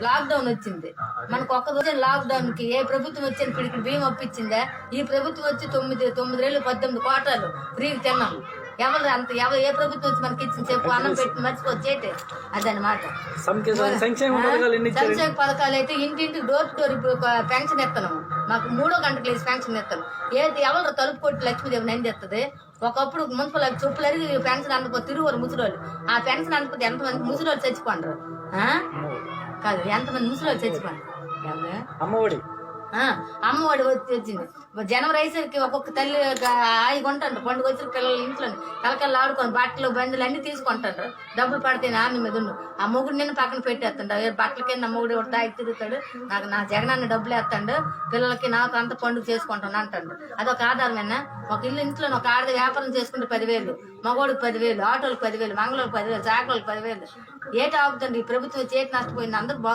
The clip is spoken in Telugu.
లాక్డౌన్ వచ్చింది మనకు ఒక్క రోజు లాక్డౌన్ కి ఏ ప్రభుత్వం వచ్చిన పిడికి బియ్యం ఒప్పించిందా? ఈ ప్రభుత్వం వచ్చి 9 18 కోటాలు ఫ్రీకి తిన్నాము. ఎవరు ఏ ప్రభుత్వం వచ్చి మనకి ఇచ్చిన చెప్పు, అన్నం పెట్టి మర్చిపోతే అదనమాట. సంక్షేమ పథకాలు అయితే ఇంటింటికి డోర్ టు డోర్ ఇప్పుడు పెన్షన్ ఎత్తనాము. మాకు 3వ గంటకు లేచి పెన్షన్ ఎత్తాను. ఏది ఎవరు తలుపు కొట్టి లక్ష్మీదేవి నంది ఎత్తది. ఒకప్పుడు మున్సిపల్ చెప్పులు అడిగి పెన్షన్ అందుకో తిరుగురు ముసలోళ్ళు. ఆ పెన్షన్ అందుకుంటే ఎంతమంది ముసలోళ్ళు చచ్చిపోండ్రు కాదు, ఎంతమంది ముసలోళ్ళు చచ్చిపోండ్రు. అమ్మఒడి వచ్చింది. జనవరి అయ్యేసరికి ఒక్కొక్క తల్లి ఆయి కొంటారు. పండుగ వచ్చిన పిల్లలు ఇంట్లో కలకల్లా ఆడుకొని బట్టలు బందులు అన్ని తీసుకుంటారు. డబ్బులు పడితే ఆమె మీద ఉండు. ఆ మొగుడు నిన్న పక్కన పెట్టేస్తాడు. బట్టల కింద మొగుడు ఒకటి తాగి తిరుగుతాడు. నా జగనాన్ని డబ్బులు వేస్తాడు. పిల్లలకి నాకు అంత పండుగ చేసుకుంటాను అంటాడు. అదొక ఆధారమేనా? ఒక ఇంట్లో ఒక ఆడది వ్యాపారం చేసుకుంటే 10,000, మగోడికి 10,000, ఆటోలకు 10,000, మంగళూరుకి 10,000, చాకలోకి 10,000. ఏటి ఆగుతుంది? ఈ ప్రభుత్వం చేతి నష్టపోయింది. అందరూ